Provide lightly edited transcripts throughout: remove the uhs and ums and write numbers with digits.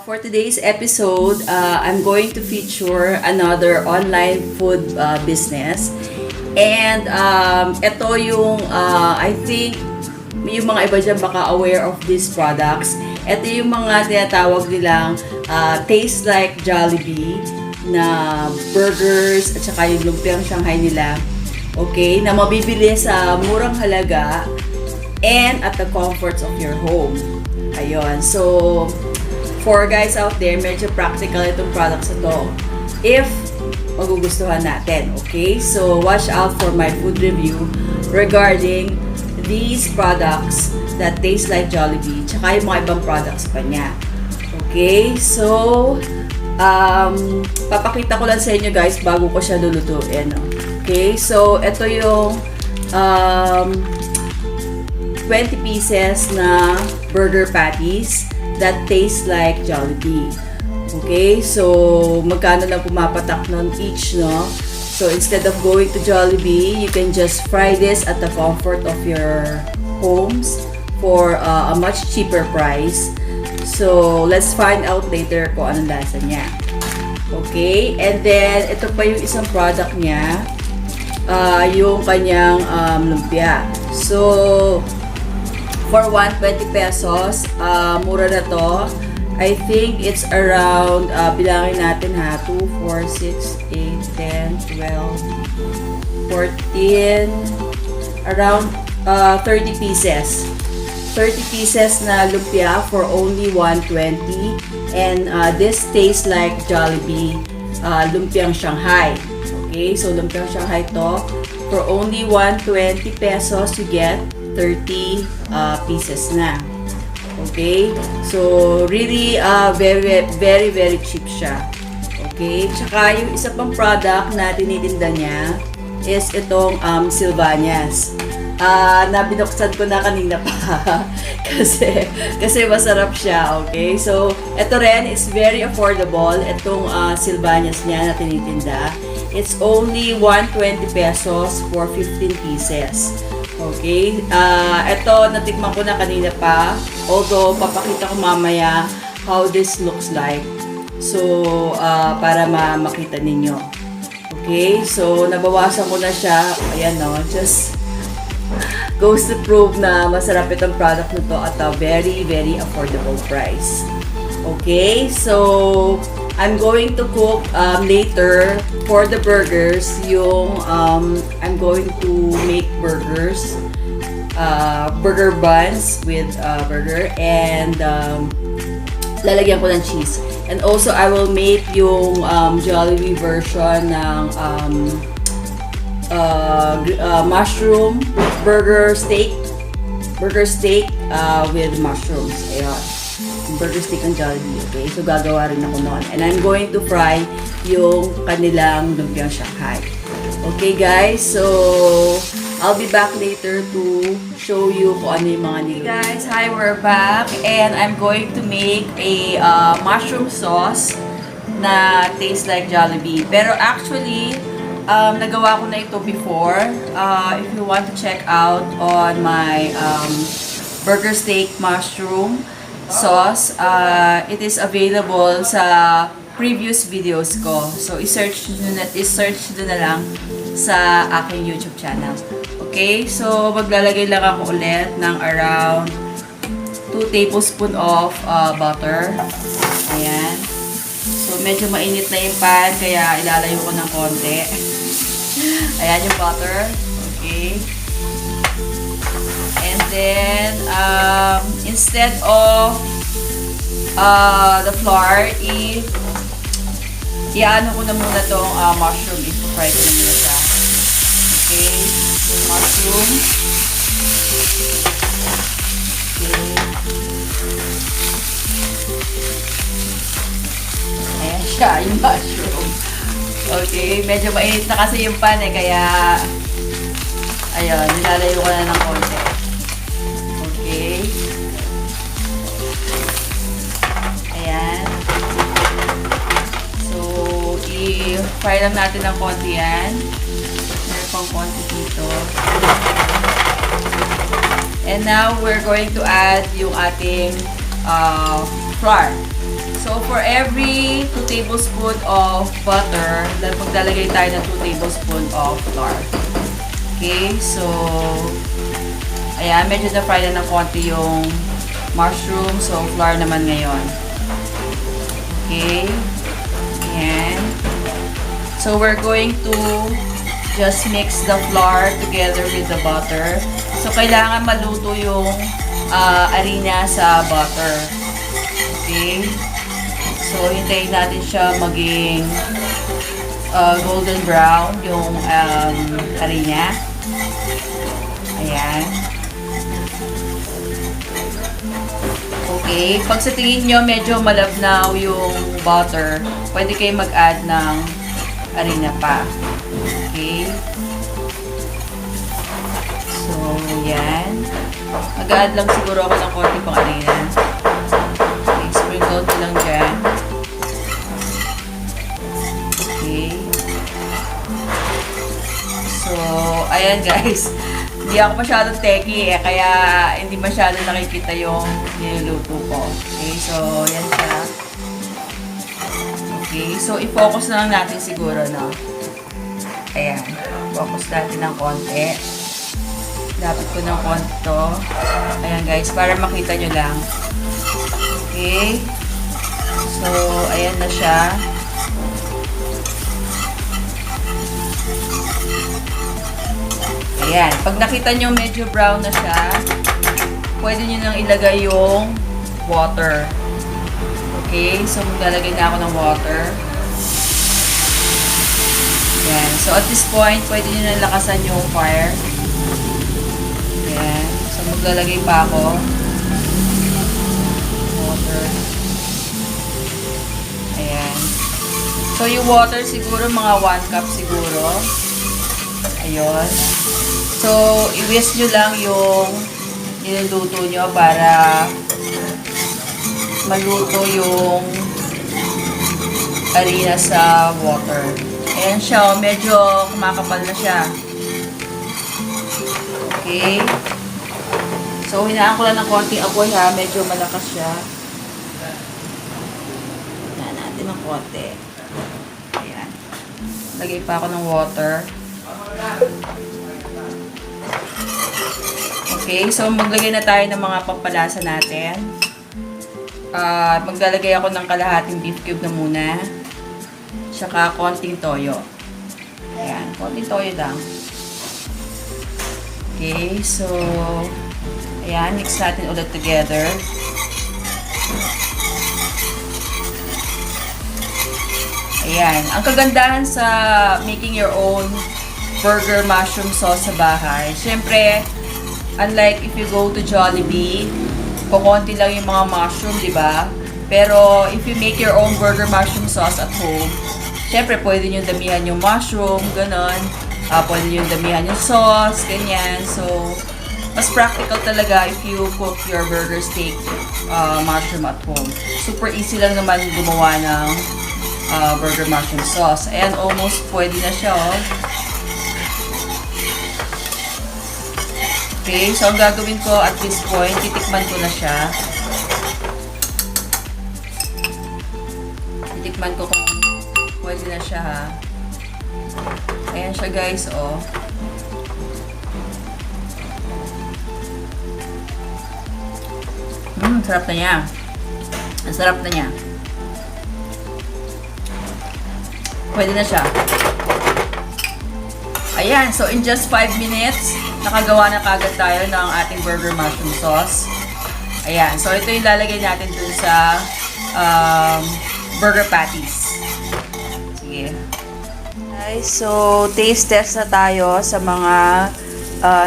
For today's episode, I'm going to feature another online food business. And ito yung, I think, yung mga iba dyan baka aware of these products. Ito yung mga tinatawag nilang taste like Jollibee na burgers at saka yung Lumpiang Shanghai nila. Okay, na mabibili sa murang halaga and at the comforts of your home. Ayun, so for guys out there, medyo practical itong products na to if magugustuhan natin. Okay, so watch out for my food review regarding these products that taste like Jollibee tsaka yung mga ibang products pa niya. Okay, so papakita ko lang sa inyo guys bago ko siya lulutuin. Okay, so ito yung 20 pieces na burger patties that tastes like Jollibee. Okay, so magkano lang pumapatak nun each, no? So instead of going to Jollibee, you can just fry this at the comfort of your homes for a much cheaper price. So let's find out later kung anong lasa niya. Okay, and then ito pa yung isang product niya, yung kanyang lumpia. So for 120 pesos, mura na to. I think it's around, bilangin natin ha, 2, 4, 6, 8, 10, 12, 14, around 30 pieces. 30 pieces na lumpia for only 120. And this tastes like Jollibee Lumpiang Shanghai. Okay, so Lumpiang Shanghai to. For only 120 pesos, you get 30 pieces na. Okay? So, really, very cheap siya. Okay? Tsaka, yung isa pang product na tinitinda niya is itong silvanas. Nabinuksan ko na kanina pa kasi masarap siya. Okay? So, ito rin is very affordable. Itong silvanas niya na tinitinda. It's only 120 pesos for 15 pieces. Okay, ito natikman ko na kanina pa, although papakita ko mamaya how this looks like. So, para makita ninyo. Okay, so nabawasan ko na siya. Ayan no, just goes to prove na masarap itong product na to at a very affordable price. Okay, so I'm going to cook later for the burgers. Yung I'm going to make burgers, burger buns with burger, and lalagyan ko ng cheese. And also I will make yung Jollibee version ng mushroom burger steak with mushrooms. Ayun. Burger steak ng Jollibee, okay? So, gagawa rin ako noon. And I'm going to fry yung kanilang Lumpiang Shanghai. Okay, guys? So, I'll be back later to show you kung ano yung mga niluluto. Hey guys, hi, we're back. And I'm going to make a mushroom sauce na tastes like Jollibee. Pero actually, nagawa ko na ito before. If you want to check out on my burger steak mushroom sauce, it is available sa previous videos ko. So, i-search nyo na lang sa aking YouTube channel. Okay? So, maglalagay lang ako ulit ng around 2 tablespoons of butter. Ayan. So, medyo mainit na yung pan, kaya ilalayo ko ng konti. Ayan yung butter. Okay. And then, instead of the flour, i-ano ko na muna tong mushroom. I-fry ko na muna siya. Okay. So, mushroom. Okay. Ayan siya, yung mushroom. Okay. Medyo mainit na kasi yung pan kaya ayun, nilalayo ko na ng konti. Okay. Ayan. So, i-fry lang natin ng konti yan. Meron pang konti dito. And now, we're going to add yung ating flour. So, for every 2 tablespoons of butter, maglalagay tayo ng 2 tablespoons of flour. Okay, so, ayan, medyo na-fry na ng konti yung mushroom. So, flour naman ngayon. Okay. Ayan. So, we're going to just mix the flour together with the butter. So, kailangan maluto yung harina sa butter. Okay. So, hintayin natin siya maging golden brown yung harina. Ayan. Okay. Pag sa tingin nyo medyo malabnaw yung butter, pwede kayo mag-add ng harina pa. Okay. So, yan. Mag-add lang siguro ako ng konti pang harina. Okay. Sprinkle ko lang dyan. Okay. So, ayan guys. Hindi ako masyadong techie kaya hindi masyadong nakikita yung niluluto ko. Okay, so, yan siya. Okay, so, i-focus na lang natin siguro, no? Ayan. Focus natin ng konti. Lapit ko ng konti to. Ayan guys, para makita nyo lang. Okay. So, ayan na siya. Ayan. Pag nakita nyo medyo brown na siya, pwede nyo nang ilagay yung water. Okay? So, maglalagay na ako ng water. Ayan. So, at this point, pwede nyo nang lakasan yung fire. Ayan. So, maglalagay pa ako. Water. Ayan. So, yung water siguro, mga 1 cup siguro. Ayun. So, i-whisk nyo lang yung niluluto nyo para maluto yung harina sa water. Ayan siya. Medyo kumakapal na siya. Okay. So, hinaan ko lang ng konting apoy ha. Medyo malakas siya. Hinaan natin ng konti. Ayan. Lagay pa ako ng water. Okay, so maglagay na tayo ng mga pampalasa natin. Maglalagay ako ng kalahating beef cube na muna. Tsaka konting toyo. Ayan, konting toyo lang. Okay, so ayan, mix natin ulit together. Ayan, ang kagandahan sa making your own burger mushroom sauce sa bahay. Siyempre, unlike if you go to Jollibee, kukunti lang yung mga mushroom, di ba? Pero, if you make your own burger mushroom sauce at home, siyempre, pwede nyo damihan yung mushroom, ganon. Pwede nyo damihan yung sauce, ganyan. So, mas practical talaga if you cook your burger steak mushroom at home. Super easy lang naman gumawa ng burger mushroom sauce. Ayan, almost pwede na siya, oh. Okay, so ang gagawin ko at this point, titikman ko na siya. Titikman ko kung pwede na siya, ha. Ayan siya guys, oh. Sarap na niya. Ang sarap na niya. Pwede na siya. Ayan, so in just 5 minutes, nakagawa na kagad tayo ng ating burger mushroom sauce. Ayan, so ito yung lalagay natin dun sa burger patties. Sige. Guys, so taste test na tayo sa mga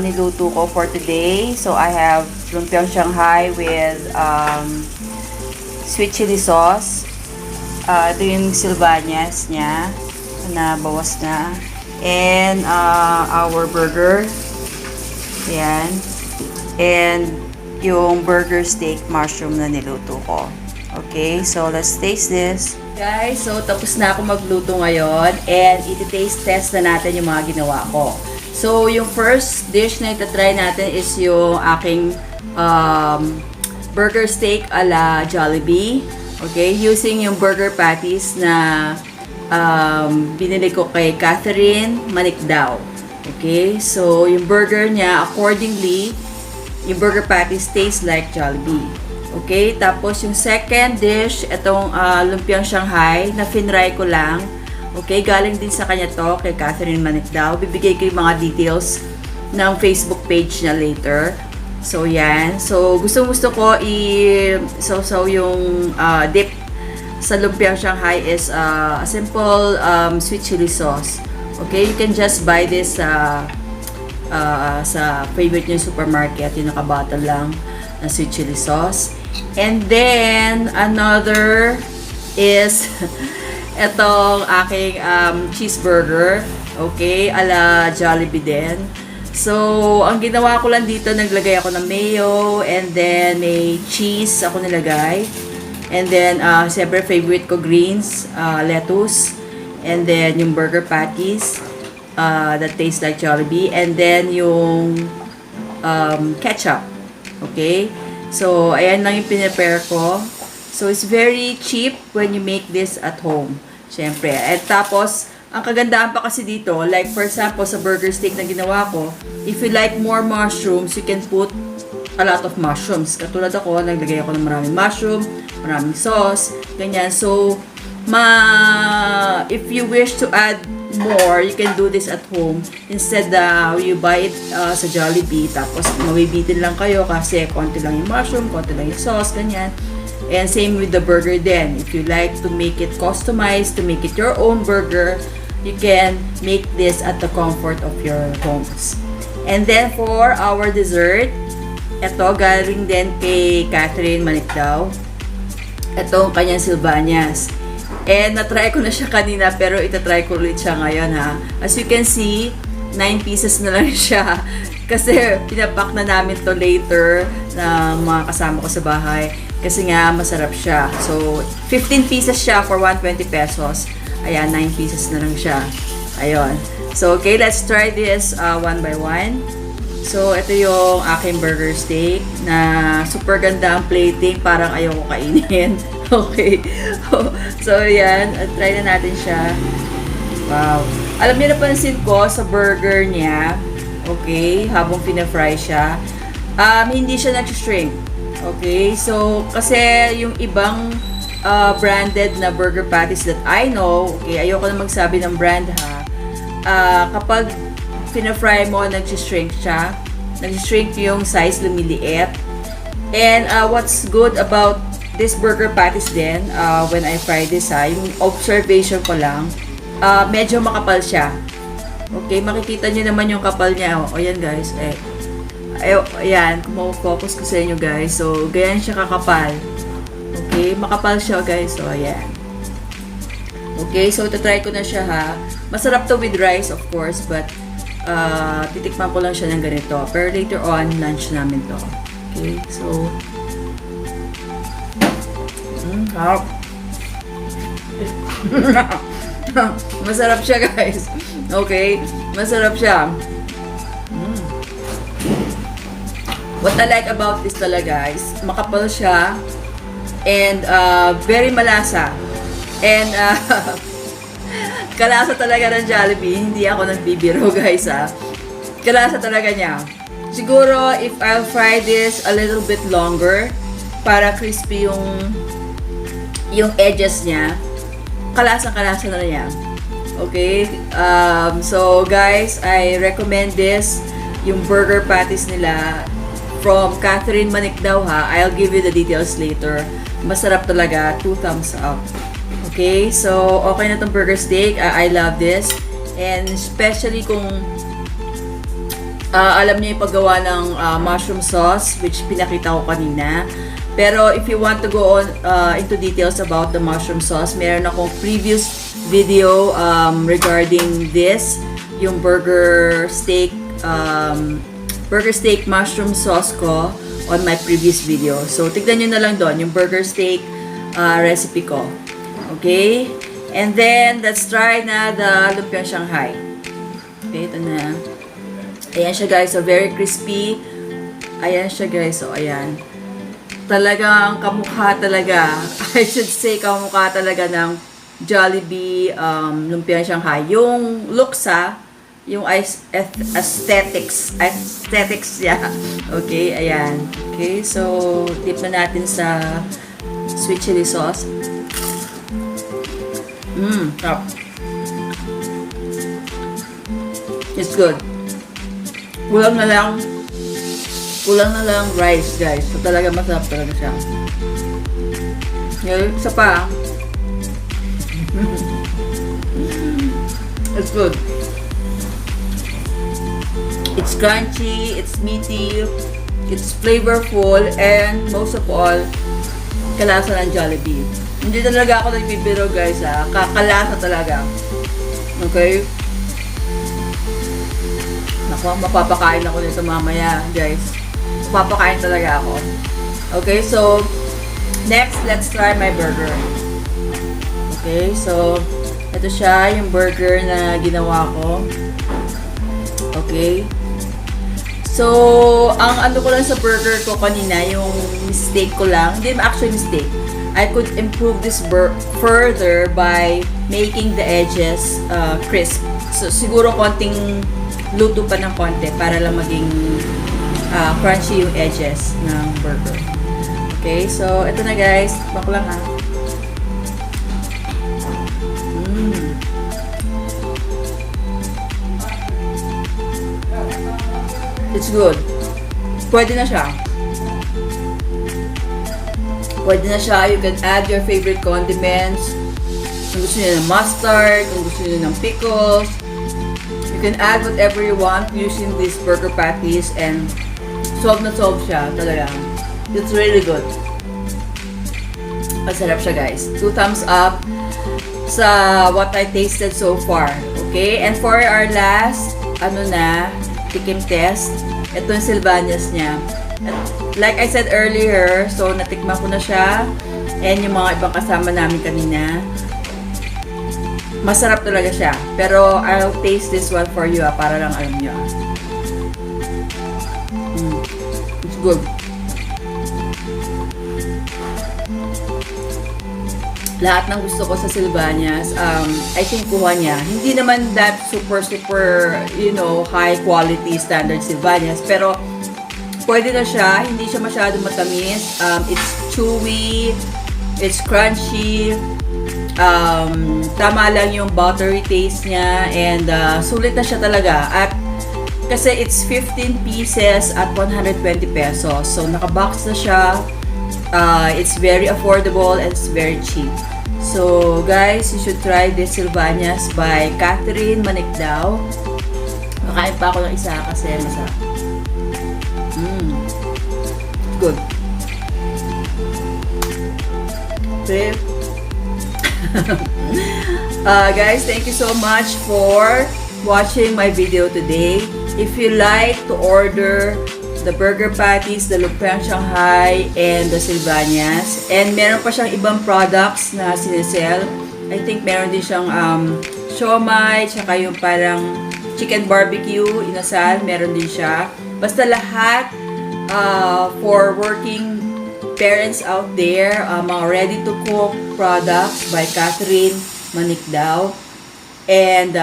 niluto ko for today. So I have Lumpiang Shanghai with sweet chili sauce. Ito yung silvanas niya na bawas na. And our burger. Ayan. And yung burger steak mushroom na niluto ko. Okay, so let's taste this. Guys, so tapos na ako magluto ngayon. And iti-taste test na natin yung mga ginawa ko. So yung first dish na itatry natin is yung aking burger steak a la Jollibee. Okay, using yung burger patties na binili ko kay Manicdao. Okay, so yung burger niya, accordingly, yung burger patties taste like Jollibee. Okay, tapos yung second dish, itong Lumpiang Shanghai, na finry ko lang. Okay, galing din sa kanya to, kay Manicdao. Bibigay ko yung mga details ng Facebook page niya later. So, yan. So, gusto ko i-sausaw yung dip sa Lumpiang Shanghai is a simple sweet chili sauce. Okay, you can just buy this sa favorite nyo supermarket, yung naka-bottle lang na sweet chili sauce. And then, another is itong aking cheeseburger. Okay, ala Jollibee din. So, ang ginawa ko lang dito, naglagay ako ng mayo, and then may cheese ako nilagay. And then, siyempre favorite ko greens, lettuce, and then yung burger patties that taste like Jollibee, and then yung ketchup. Okay? So, ayan lang yung pinipare ko. So, it's very cheap when you make this at home. Siyempre. At tapos, ang kagandahan pa kasi dito, like for example, sa burger steak na ginawa ko, if you like more mushrooms, you can put a lot of mushrooms. Katulad ako, naglagay ako ng maraming mushroom, maraming sauce, ganyan. So, if you wish to add more, you can do this at home. Instead, you buy it sa Jollibee, tapos mabibitin lang kayo kasi konti lang yung mushroom, konti lang yung sauce, ganyan. And same with the burger then. If you like to make it customized, to make it your own burger, you can make this at the comfort of your homes. And then for our dessert, ito galing din kay Manicdao. Ito ang kanyang silvanas. And na-try ko na siya kanina, pero itatry ko ulit siya ngayon ha. As you can see, 9 pieces na lang siya. Kasi pinapack na namin to later na mga kasama ko sa bahay. Kasi nga masarap siya. So, 15 pieces siya for 120 pesos. Ayan, 9 pieces na lang siya. Ayun. So, okay, let's try this one by one. So, ito yung aking burger steak na super ganda ang plating. Parang ayaw ko kainin. Okay. So, ayan. Try na natin siya. Wow. Alam niyo, napansin ko sa burger niya, okay, habang pina-fry siya, hindi siya nag-shrink. Okay. So, kasi yung ibang branded na burger patties that I know, okay, ayoko na magsabi ng brand ha, kapag pina-fry mo, nag-shrink siya. Nag-shrink yung size, lumiliit. And what's good about this burger patties din, when I fry this yung observation ko lang, medyo makapal siya. Okay, makikita nyo naman yung kapal niya. O, ayan guys. Ayan, kung focus ko sa inyo guys. So, ganyan siya kakapal. Okay, makapal siya guys. So, ayan. Okay, so try ko na siya ha. Masarap to with rice of course, but titikman ko lang siya ng ganito. Pero later on, lunch namin to. Okay, so harap. Masarap siya guys. Okay, masarap siya. What I like about this talaga guys, makapal siya and very malasa. And kalasa talaga ng Jollibee. Hindi ako nagbibiro guys ha. Kalasa talaga niya. Siguro if I'll fry this a little bit longer para crispy yung edges niya, kalasa na niya. Okay? So guys, I recommend this, yung burger patties nila from Catherine Manicdao ha. I'll give you the details later. Masarap talaga, 2 thumbs up. Okay? So, okay na tong burger steak. I love this. And especially kung alam niyo yung paggawa ng mushroom sauce, which pinakita ko kanina. Pero if you want to go on into details about the mushroom sauce, meron akong previous video regarding this, yung burger steak mushroom sauce ko on my previous video. So, tignan nyo na lang doon, yung burger steak recipe ko. Okay? And then, let's try na the Lumpiang Shanghai. Okay, ito na. Ayan siya guys, so very crispy. Ayan siya guys, so ayan. Talagang kamukha talaga, I should say kamukha talaga ng Jollibee Lumpiang Shanghai. Yung looks yung aesthetics niya. Okay, ayan. Okay, so dip na natin sa sweet chili sauce. Sarap. It's good. Kulang na lang rice, guys. So, talaga masarap talaga siya. Ngayon, isa pa. It's good. It's crunchy, it's meaty, it's flavorful, and most of all, kalasa ng Jollibee. Hindi talaga ako nagbibiro, guys, ha. Kakalasa talaga. Okay? Naku, mapapakain ako nito mamaya, guys. Mapapakain talaga ako. Okay, so, next, let's try my burger. Okay, so, ito siya, yung burger na ginawa ko. Okay. So, ang ano ko lang sa burger ko kanina, yung mistake ko lang, hindi actually mistake. I could improve this further by making the edges crisp. So, siguro konting luto pa ng konti para lang maging crunchy yung edges ng burger. Okay, so ito na guys, bak lang ha. It's good. Pwede na siya. Pwede na siya. You can add your favorite condiments. Kung gusto niyo ng mustard, kung gusto niyo ng pickles, you can add whatever you want using these burger patties, and solve na solve siya talaga. It's really good. Masarap siya guys. 2 thumbs up sa what I tasted so far. Okay? And for our last, tikim test, ito yung silvanas niya. At like I said earlier, so natikman ko na siya, and yung mga ibang kasama namin kanina. Masarap talaga siya. Pero I'll taste this one for you para lang alam nyo. It's good. Lahat ng gusto ko sa silvanas, I think kuha niya. Hindi naman that super, high quality standard silvanas. Pero pwede na siya. Hindi siya masyadong matamis. It's chewy. It's crunchy. Tama lang yung buttery taste niya, and sulit na siya talaga. At kasi it's 15 pieces at 120 pesos. So naka-box na siya. It's very affordable and it's very cheap. So guys, you should try this silvanas by Catherine Manicdao. Makain pa ako ng isa kasi masarap. Good. Okay. Guys, thank you so much for watching my video today. If you like to order the burger patties, the Lumpiang Shanghai, and the silvanas, and meron pa siyang ibang products na sinesell. I think meron din siyang siomai, tsaka yung parang chicken BBQ, inasal, meron din siya. Basta lahat for working parents out there, mga ready-to-cook products by Catherine Manicdao. And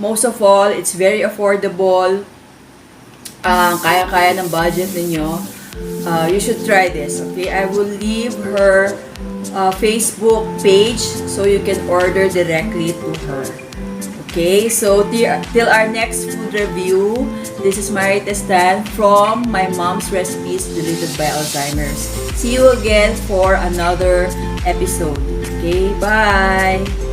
most of all, it's very affordable. Kaya-kaya ng budget ninyo. You should try this. Okay, I will leave her Facebook page so you can order directly to her. Okay, so till our next food review, this is Marita Stan from My Mom's Recipes Deleted by Alzheimer's. See you again for another episode. Okay, bye!